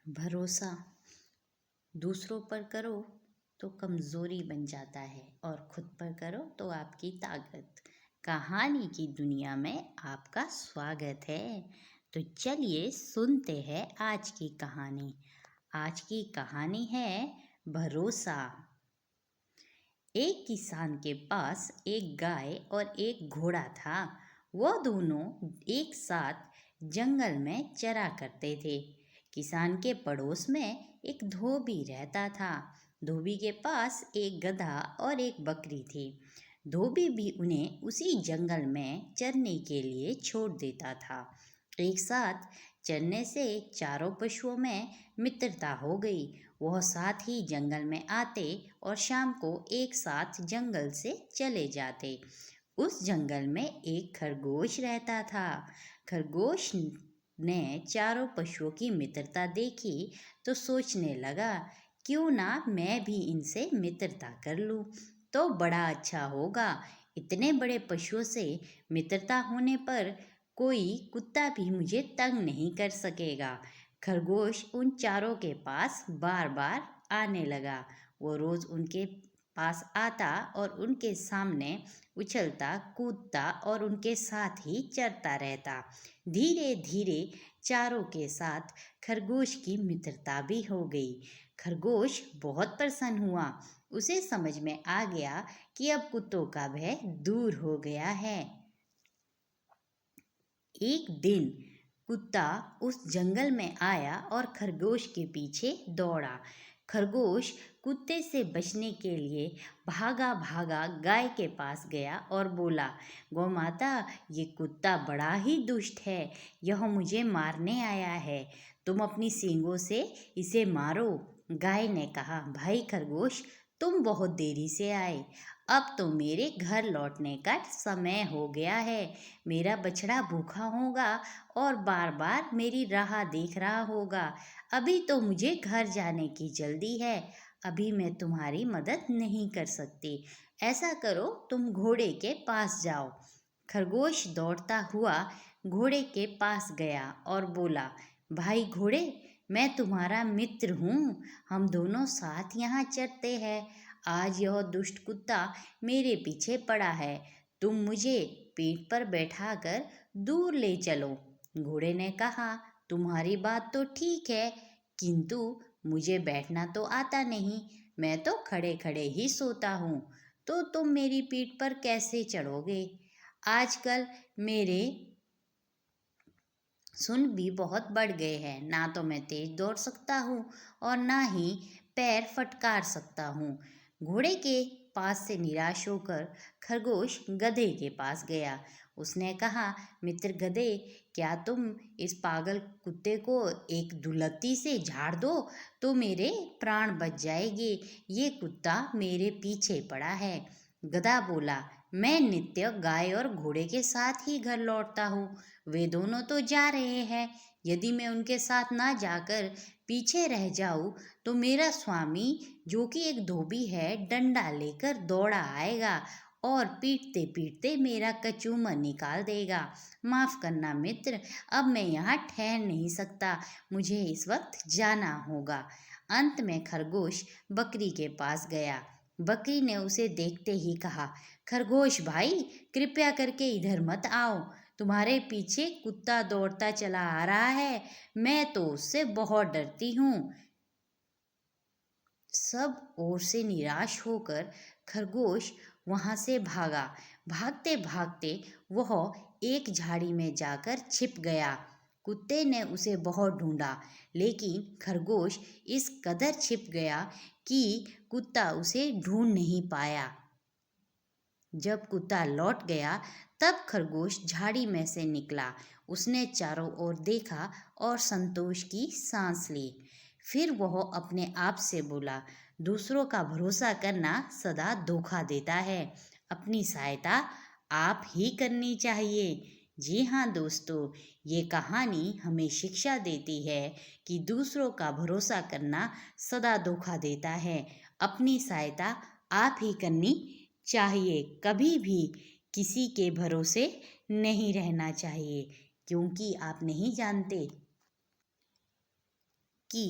भरोसा दूसरों पर करो तो कमज़ोरी बन जाता है और खुद पर करो तो आपकी ताकत। कहानी की दुनिया में आपका स्वागत है। तो चलिए सुनते हैं आज की कहानी। आज की कहानी है भरोसा। एक किसान के पास एक गाय और एक घोड़ा था। वो दोनों एक साथ जंगल में चरा करते थे। किसान के पड़ोस में एक धोबी रहता था। धोबी के पास एक गधा और एक बकरी थी। धोबी भी उन्हें उसी जंगल में चरने के लिए छोड़ देता था। एक साथ चरने से चारों पशुओं में मित्रता हो गई। वह साथ ही जंगल में आते और शाम को एक साथ जंगल से चले जाते। उस जंगल में एक खरगोश रहता था। खरगोश ने चारों पशुओं की मित्रता देखी तो सोचने लगा, क्यों ना मैं भी इनसे मित्रता कर लूं तो बड़ा अच्छा होगा। इतने बड़े पशुओं से मित्रता होने पर कोई कुत्ता भी मुझे तंग नहीं कर सकेगा। खरगोश उन चारों के पास बार बार आने लगा। वो रोज उनके पास आता और उनके सामने उछलता कूदता और उनके साथ ही चरता रहता। धीरे धीरे चारों के साथ खरगोश की मित्रता भी हो गई। खरगोश बहुत प्रसन्न हुआ। उसे समझ में आ गया कि अब कुत्तों का भय दूर हो गया है। एक दिन कुत्ता उस जंगल में आया और खरगोश के पीछे दौड़ा। खरगोश कुत्ते से बचने के लिए भागा भागा गाय के पास गया और बोला, गौमाता, ये कुत्ता बड़ा ही दुष्ट है। यह मुझे मारने आया है। तुम अपनी सींगों से इसे मारो। गाय ने कहा, भाई खरगोश, तुम बहुत देरी से आए। अब तो मेरे घर लौटने का समय हो गया है। मेरा बछड़ा भूखा होगा और बार बार मेरी राह देख रहा होगा। अभी तो मुझे घर जाने की जल्दी है। अभी मैं तुम्हारी मदद नहीं कर सकती। ऐसा करो, तुम घोड़े के पास जाओ। खरगोश दौड़ता हुआ घोड़े के पास गया और बोला, भाई घोड़े, मैं तुम्हारा मित्र हूँ। हम दोनों साथ यहाँ चलते हैं। आज यह दुष्ट कुत्ता मेरे पीछे पड़ा है। तुम मुझे पीठ पर बैठाकर दूर ले चलो। घोड़े ने कहा, तुम्हारी बात तो ठीक है, किंतु मुझे बैठना तो आता नहीं। मैं तो खड़े खड़े ही सोता हूँ। तो तुम मेरी पीठ पर कैसे चढ़ोगे? आजकल मेरे सुन भी बहुत बढ़ गए हैं। ना तो मैं तेज दौड़ सकता हूँ और ना ही पैर फटकार सकता हूँ। घोड़े के पास से निराश होकर खरगोश गधे के पास गया। उसने कहा, मित्र गधे, क्या तुम इस पागल कुत्ते को एक दुलत्ती से झाड़ दो तो मेरे प्राण बच जाएंगे। ये कुत्ता मेरे पीछे पड़ा है। गधा बोला, मैं नित्य गाय और घोड़े के साथ ही घर लौटता हूँ। वे दोनों तो जा रहे हैं। यदि मैं उनके साथ ना जाकर पीछे रह जाऊं तो मेरा स्वामी, जो कि एक धोबी है, डंडा लेकर दौड़ा आएगा और पीटते पीटते मेरा कचूमर निकाल देगा। माफ करना मित्र, अब मैं यहाँ ठहर नहीं सकता। मुझे इस वक्त जाना होगा। अंत में खरगोश बकरी के पास गया। बकरी ने उसे देखते ही कहा, खरगोश भाई, कृपया करके इधर मत आओ। तुम्हारे पीछे कुत्ता दौड़ता चला आ रहा है। मैं तो उससे बहुत डरती हूँ। सब ओर से निराश होकर खरगोश वहां से भागा। भागते भागते वह एक झाड़ी में जाकर छिप गया। कुत्ते ने उसे बहुत ढूंढा, लेकिन खरगोश इस कदर छिप गया कि कुत्ता उसे ढूंढ नहीं पाया। जब कुत्ता लौट गया तब खरगोश झाड़ी में से निकला। उसने चारों ओर देखा और संतोष की सांस ली। फिर वह अपने आप से बोला, दूसरों का भरोसा करना सदा धोखा देता है। अपनी सहायता आप ही करनी चाहिए। जी हाँ दोस्तों, ये कहानी हमें शिक्षा देती है कि दूसरों का भरोसा करना सदा धोखा देता है। अपनी सहायता आप ही करनी चाहिए। कभी भी किसी के भरोसे नहीं रहना चाहिए, क्योंकि आप नहीं जानते कि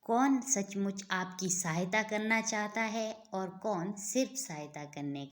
कौन सचमुच आपकी सहायता करना चाहता है और कौन सिर्फ सहायता करने